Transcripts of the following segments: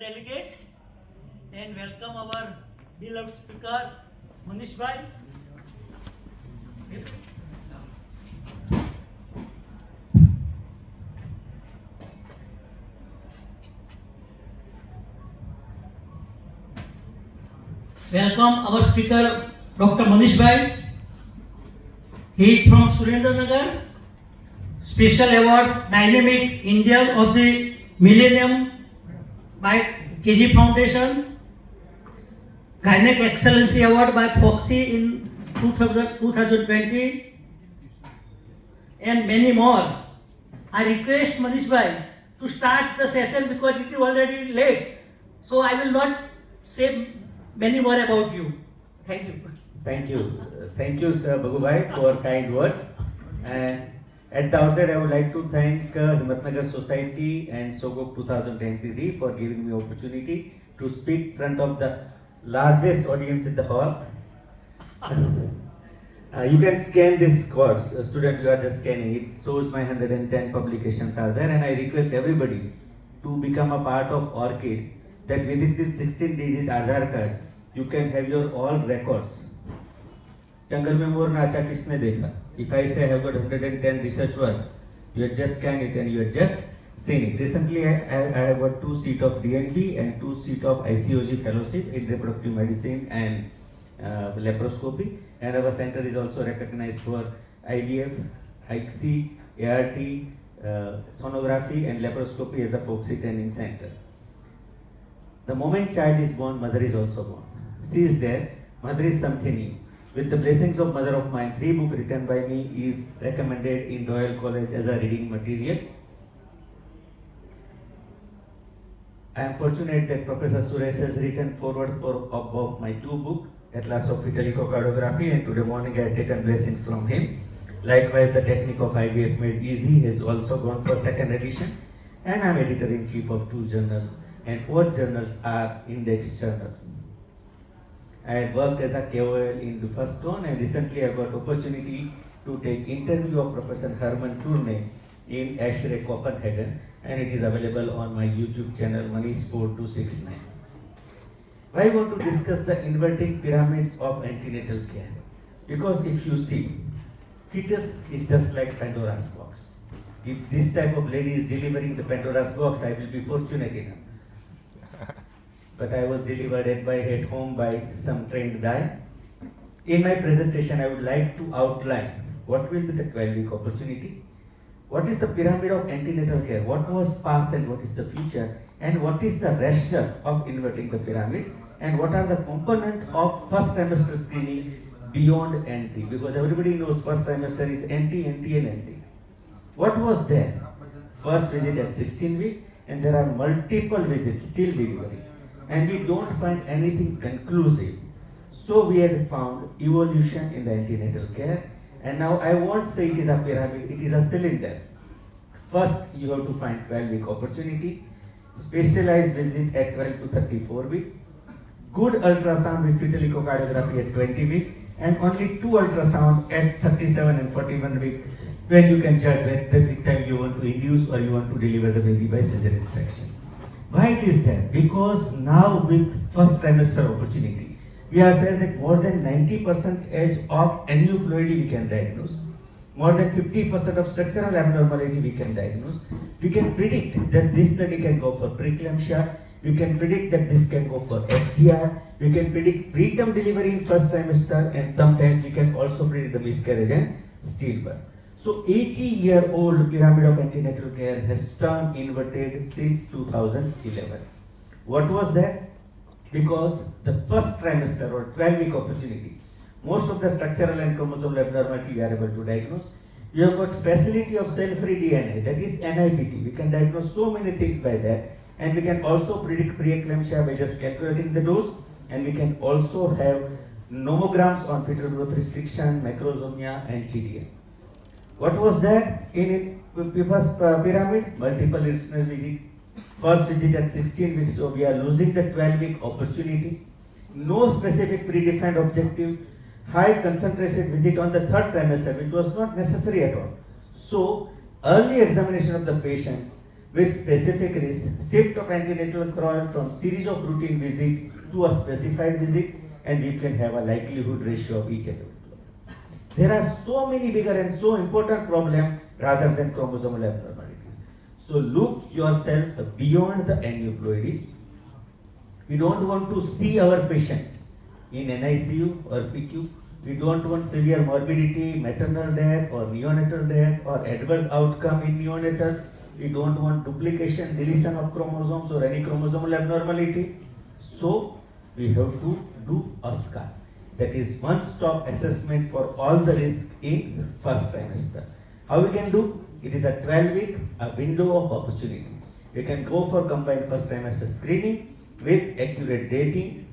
delegates and welcome our beloved speaker Manish bhai. Welcome our speaker Dr. Manish bhai. He is from Surendranagar. Special award Dynamic India of the Millennium by KG Foundation. Gynec Excellency Award by Foxy in 2020 and many more. I request Manish bhai to start the session because it is already late. So I will not say many more about you. Thank you. Thank you, Sir Bhagubhai, for kind words. And at the outset, I would like to thank Himatnagar Society and Sogok 2023 for giving me opportunity to speak in front of the largest audience in the hall. You can scan this course, student, you are just scanning it. Shows my 110 publications are there, and I request everybody to become a part of ORCID. That within this 16-digit Aadhaar card, you can have your all records. Jungle में मोर नाचा किसने देखा? If I say I have got 110 research work, you have just scanned it and you have just seen it. Recently, I have got 2 seats of DNB and 2 seats of ICOG fellowship in reproductive medicine and laparoscopy. And our center is also recognized for IVF, ICSI, ART, sonography and laparoscopy as a Foxy training center. The moment child is born, mother is also born. She is there, mother is something new. With the blessings of mother of mine, 3 books written by me is recommended in Royal College as a reading material. I am fortunate that Professor Suresh has written forward for above my 2 books, Atlas of Fetal Echocardiography, and today morning I have taken blessings from him. Likewise, the technique of IVF made easy has also gone for 2nd edition, and I am editor-in-chief of 2 journals, and both journals are index journals. I had worked as a KOL in the first zone, and recently I got opportunity to take interview of Professor Herman Turne in Ashray, Copenhagen, and it is available on my YouTube channel Manish 4269. I want to discuss the inverting pyramids of antenatal care, because if you see, fetus is just like Pandora's box. If this type of lady is delivering the Pandora's box, I will be fortunate enough. But I was delivered at home by some trained guy. In my presentation, I would like to outline what will be the 12-week opportunity, what is the pyramid of antenatal care, what was past and what is the future, and what is the rationale of inverting the pyramids, and what are the components of first trimester screening beyond NT, because everybody knows first trimester is NT, NT and NT. What was there? First visit at 16 weeks, and there are multiple visits till delivery. And we don't find anything conclusive. So we had found evolution in the antenatal care. And now I won't say it is a pyramid, it is a cylinder. First, you have to find 12-week opportunity, specialized visit at 12 to 34 weeks, good ultrasound with fetal echocardiography at 20 weeks, and only 2 ultrasound at 37 and 41 weeks, when you can judge whether time you want to induce or you want to deliver the baby by cesarean section. Why it is that? Because now with first trimester opportunity, we are saying that more than 90% of anuploidy we can diagnose, more than 50% of structural abnormality we can diagnose. We can predict that this study can go for preeclampsia, we can predict that this can go for FGR, we can predict preterm delivery in first trimester, and sometimes we can also predict the miscarriage and stillbirth. So 80-year-old pyramid of antenatal care has turned inverted since 2011. What was that? Because the first trimester or 12-week opportunity, most of the structural and chromosomal abnormality we are able to diagnose. We have got facility of cell-free DNA, that is NIPT. We can diagnose so many things by that, and we can also predict preeclampsia by just calculating the dose, and we can also have nomograms on fetal growth restriction, macrosomia, and GDM. What was that in the first pyramid? Multiple listener visit. First visit at 16 weeks, so we are losing the 12-week opportunity. No specific predefined objective. High concentration visit on the 3rd trimester, which was not necessary at all. So, early examination of the patients with specific risk, shift of antenatal crawl from series of routine visit to a specified visit, and we can have a likelihood ratio of each and every. There are so many bigger and so important problems rather than chromosomal abnormalities. So look yourself beyond the aneuploidies. We don't want to see our patients in NICU or PQ. We don't want severe morbidity, maternal death or neonatal death or adverse outcome in neonatal. We don't want duplication, deletion of chromosomes or any chromosomal abnormality. So we have to do a scan. That is one-stop assessment for all the risk in first trimester. How we can do? It is a 12-week, a window of opportunity. We can go for combined first trimester screening with accurate dating,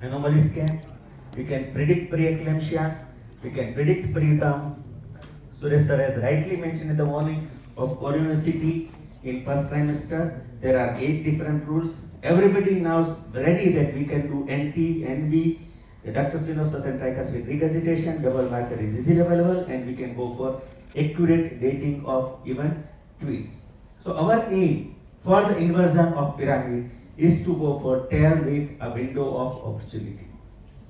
anomaly scan. We can predict preeclampsia. We can predict preterm. Suresh sir has rightly mentioned in the morning of chorionicity in first trimester. There are 8 different rules. Everybody now is ready that we can do NT, NB, ductus venosus and tricuspid regurgitation. Double marker is easily available, and we can go for accurate dating of even twins. So our aim for the inversion of pyramid is to go for 10-week, a window of opportunity.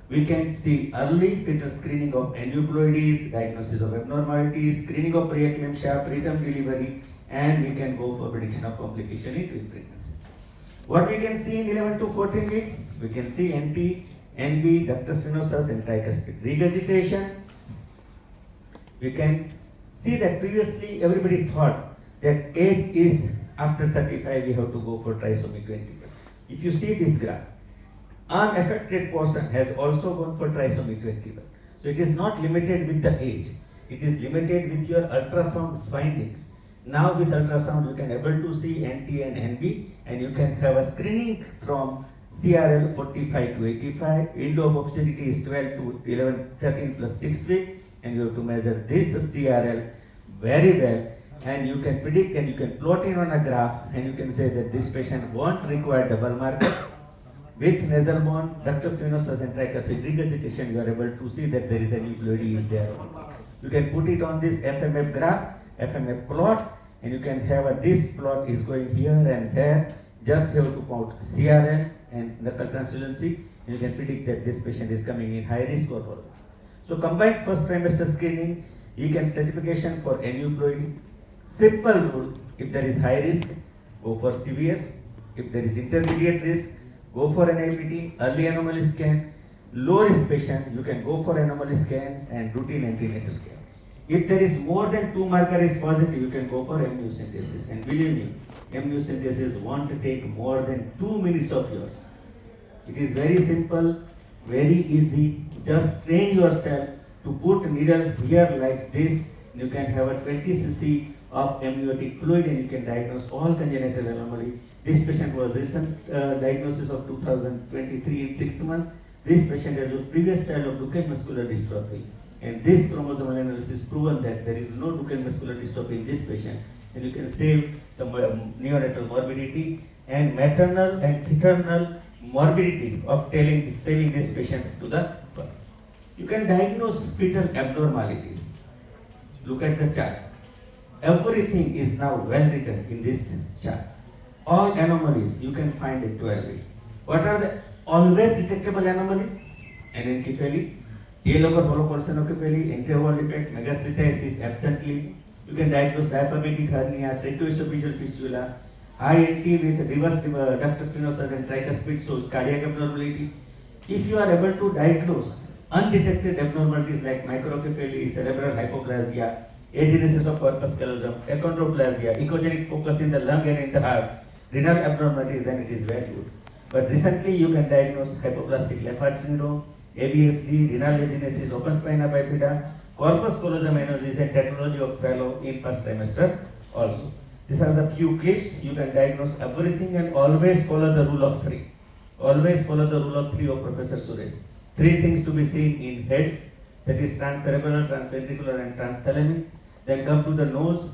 We can see early fetal screening of aneuploidies, diagnosis of abnormalities, screening of preeclampsia, preterm delivery, and we can go for prediction of complication in twin pregnancy. What we can see in 11 to 14 week, we can see NT, NB, ductus venosus and tricuspid regurgitation. We can see that previously everybody thought that age is after 35 we have to go for trisomy 20. If you see this graph, unaffected portion has also gone for trisomy 21. So it is not limited with the age. It is limited with your ultrasound findings. Now with ultrasound you can able to see NT and NB, and you can have a screening from CRL 45 to 85. Window of opportunity is 12 to 11, 13 plus 6 weeks, and you have to measure this CRL very well, and you can predict and you can plot it on a graph, and you can say that this patient won't require double marker. With nasal bone, ductus venosus and tricuspid regurgitation, you are able to see that there is an aneuploidy is there. You can put it on this FMF graph, FMF plot, and you can have this plot is going here and there. Just have to count CRL and the translucency, and you can predict that this patient is coming in high risk or low risk. So combined first trimester screening, you can stratification for aneuploidy. Simple rule: if there is high risk, go for CVS. If there is intermediate risk, go for an IPT, early anomaly scan. Low risk patient, you can go for anomaly scan and routine antenatal care. If there is more than 2 marker is positive, you can go for amniocentesis. And believe me, amniocentesis won't take more than 2 minutes of yours. It is very simple, very easy. Just train yourself to put needle here like this. You can have a 20 cc of amniotic fluid, and you can diagnose all congenital anomaly. This patient was recent diagnosis of 2023 in 6th month. This patient has a previous child of Duchenne muscular dystrophy, and this chromosomal analysis proven that there is no Duchenne muscular dystrophy in this patient, and you can save the neonatal morbidity and maternal and paternal morbidity of saving this patient to the birth. You can diagnose fetal abnormalities. Look at the chart. Everything is now well written in this chart. All anomalies you can find in 12 weeks. What are the always detectable anomalies? Anencephaly, A-lobar holocolsonopathy, interval defect, megacytosis absently. You can diagnose diaphragmatic hernia, tracheoesophageal fistula, high NT with reverse ductus venosus and tricuspid, so cardiac abnormality. If you are able to diagnose undetected abnormalities like microcephaly, cerebral hypoplasia, agenesis of corpus callosum, achondroplasia, echogenic focus in the lung and in the heart, renal abnormalities, then it is very good. But recently you can diagnose hypoplastic left heart syndrome, ABSD, renal agenesis, open spina bifida, corpus callosum aneurysm, and tetralogy of Fallot in first trimester also. These are the few clips. You can diagnose everything, and always follow the rule of 3. Always follow the rule of 3 of Professor Suresh. 3 things to be seen in head, that is transcerebral, transventricular and transthalamic. Then come to the nose,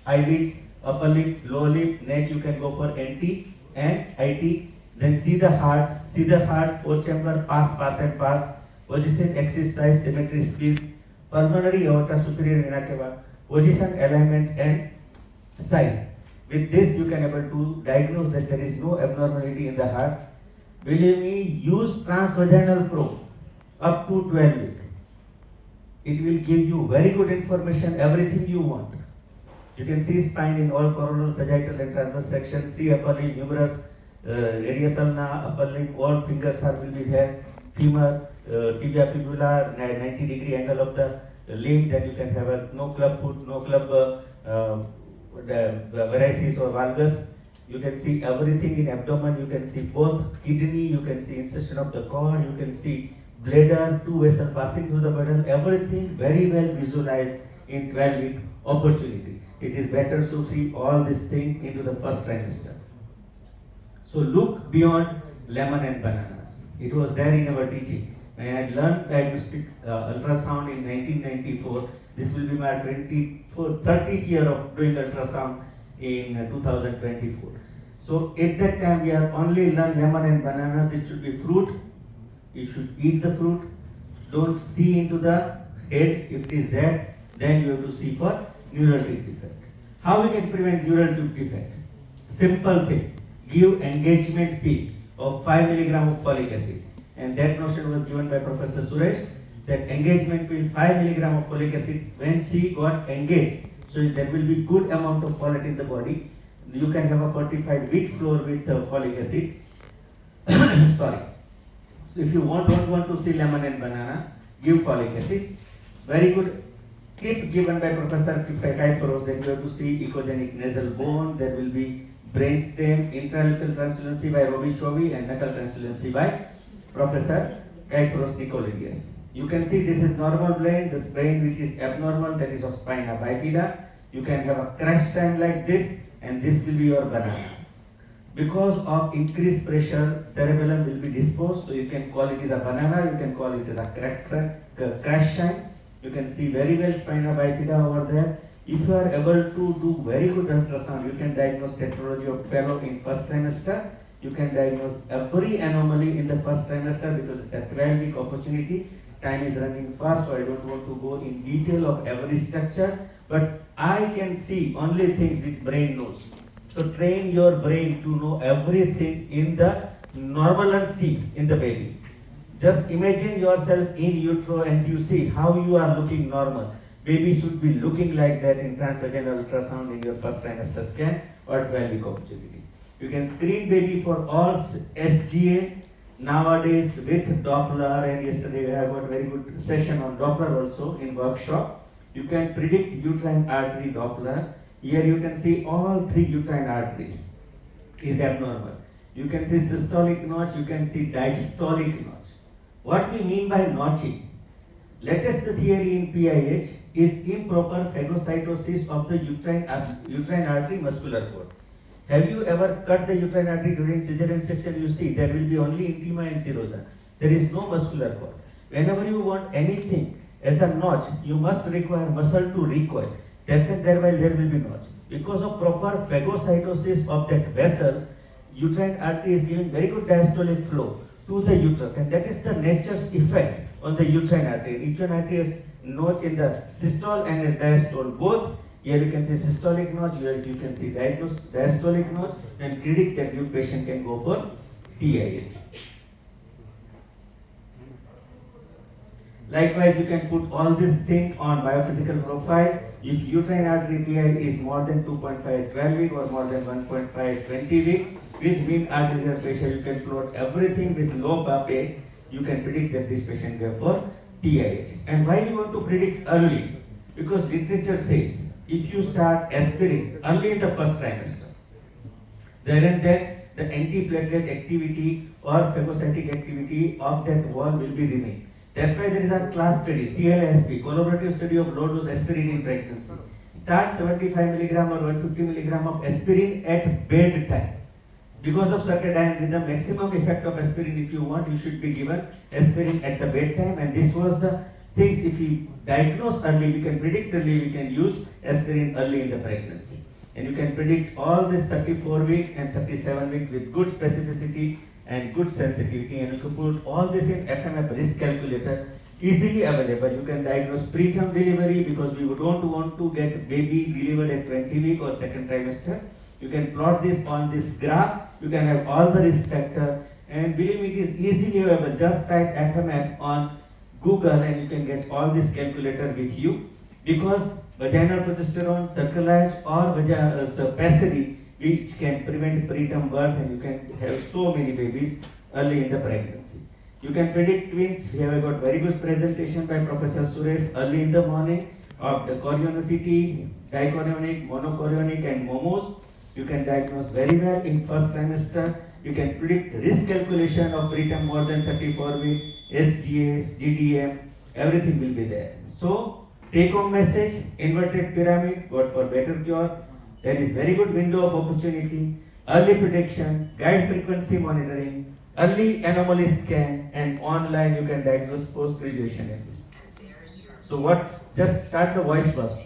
eyelids, upper lip, lower lip, neck. You can go for NT and IT. Then see the heart, 4 chamber, pass and pass, position, axis, size, symmetry, squeeze, pulmonary aorta, superior vena cava, position, alignment and size. With this, you can able to diagnose that there is no abnormality in the heart. Believe me, use transvaginal probe up to 12 weeks. It will give you very good information, everything you want. You can see spine in all coronal, sagittal and transverse sections, see upper limb, humerus, radius ulna, upper limb, all fingers are will be there, femur, tibia fibula, 90-degree angle of the limb, then you can have a no club foot, no club the varices or valgus. You can see everything in abdomen, you can see both kidney, you can see insertion of the cord, you can see bladder, two vessels passing through the bladder, everything very well visualized in 12-week opportunity. It is better to see all this thing into the first trimester. So look beyond lemon and bananas. It was there in our teaching. I had learned diagnostic ultrasound in 1994. This will be my 30th year of doing ultrasound in 2024. So at that time we are only learn lemon and bananas. It should be fruit. You should eat the fruit. Don't see into the head. If it is there, then you have to see for neural tube defect. How we can prevent neural tube defect? Simple thing. Give engagement peak of 5 milligram of folic acid. And that notion was given by Professor Suresh, that engagement pill 5 milligram of folic acid when she got engaged. So there will be good amount of folate in the body. You can have a fortified wheat flour with folic acid. Sorry. So if you don't want to see lemon and banana, give folic acid. Very good tip given by Professor Kaiforos, that you have to see echogenic nasal bone. There will be brainstem, intranuclear translucency by Robbie Chovy and knuckle translucency by Professor Kaiforos Nicolidius. You can see this is normal brain, this brain which is abnormal, that is of spina bifida. You can have a crash sign like this, and this will be your banana. Because of increased pressure, cerebellum will be disposed, so you can call it as a banana, you can call it as a crash sign. You can see very well spina bifida over there. If you are able to do very good ultrasound, you can diagnose tetralogy of Fallot in first trimester. You can diagnose every anomaly in the first trimester because it's a 12-week opportunity. Time is running fast, so I don't want to go in detail of every structure, but I can see only things which brain knows. So train your brain to know everything in the normalcy in the baby. Just imagine yourself in utero and you see how you are looking normal. Baby should be looking like that in transvaginal ultrasound in your first trimester scan or 12-week opportunity. You can screen baby for all SGA nowadays with Doppler, and yesterday we have got very good session on Doppler also in workshop. You can predict uterine artery Doppler. Here you can see all three uterine arteries is abnormal. You can see systolic notch, you can see diastolic notch. What we mean by notching? Latest theory in PIH is improper phagocytosis of the uterine artery muscular cord. Have you ever cut the uterine artery during cesarean section? You see there will be only intima and serosa. There is no muscular cord. Whenever you want anything as a notch, you must require muscle to recoil. That's it, thereby there will be notch. Because of proper phagocytosis of that vessel, uterine artery is giving very good diastolic flow to the uterus, and that is the nature's effect on the uterine artery. Uterine artery is notch in the systole and is diastole both. Here you can see systolic notch, here you can see diastolic notch, and predict that your patient can go for PIH. Likewise, you can put all this thing on biophysical profile. If uterine artery PI is more than 2.5 12 week or more than 1.5 20 week, with mean arterial pressure, you can plot everything with low PAPE. You can predict that this patient go for PIH. And why we want to predict early? Because literature says, if you start aspirin early in the first trimester, then and then the antiplatelet activity or phagocytic activity of that wall will be remain. That's why there is a class study, CLSP, collaborative study of low dose aspirin in pregnancy. Start 75 milligram or 150 milligram of aspirin at bedtime. Because of circadian rhythm, maximum effect of aspirin, if you want, you should be given aspirin at the bedtime. And this was the things, if we diagnose early, we can predict early, we can use aspirin early in the pregnancy. And you can predict all this 34 week and 37 week with good specificity and good sensitivity. And you can put all this in FMF risk calculator, easily available. You can diagnose preterm delivery because we don't want to get baby delivered at 20 week or second trimester. You can plot this on this graph. You can have all the risk factor, and believe me, it is easily available. Just type FMF on Google and you can get all this calculator with you, because vaginal progesterone, cerclage or pessary, which can prevent preterm birth, and you can have so many babies early in the pregnancy. You can predict twins. We have got very good presentation by Professor Suresh early in the morning of the chorionicity, dichorionic, monochorionic and momos. You can diagnose very well in first trimester. You can predict risk calculation of preterm more than 34 weeks, SGS, GDM, everything will be there. So, take home message, inverted pyramid, God for better cure. There is very good window of opportunity, early prediction, guide frequency monitoring, early anomaly scan, and online you can diagnose post-graduation in this. So what, just start the voice first.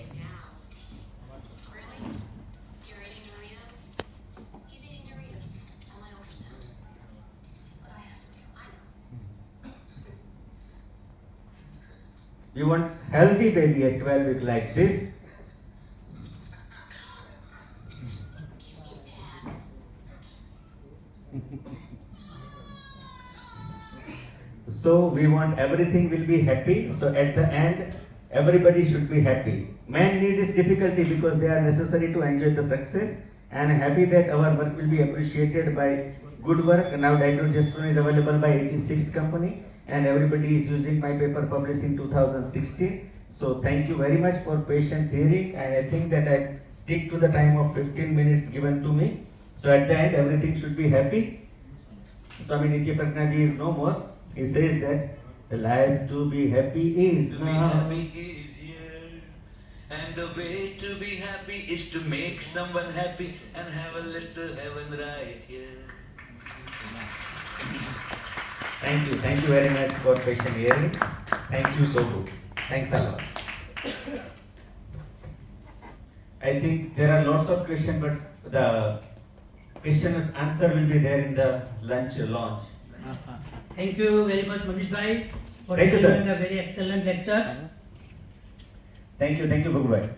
You want healthy baby at 12 weeks like this. So we want everything will be happy. So at the end, everybody should be happy. Man need is difficulty because they are necessary to enjoy the success, and happy that our work will be appreciated by good work. Now dydrogesterone is available by 86 company, and everybody is using my paper published in 2016. So thank you very much for patience hearing, and I think that I stick to the time of 15 minutes given to me. So at the end, everything should be happy. Swami Nitya Prajnaji is no more. He says that the life to be happy is to be happy is here, and the way to be happy is to make someone happy and have a little heaven right here. Thank you very much for patient hearing. Thank you so good. Thanks a lot. I think there are lots of questions, but the question's answer will be there in the lunch launch. Thank you very much, Manish bhai, for Thank you, sir. delivering a very excellent lecture. Thank you, Bhagwan.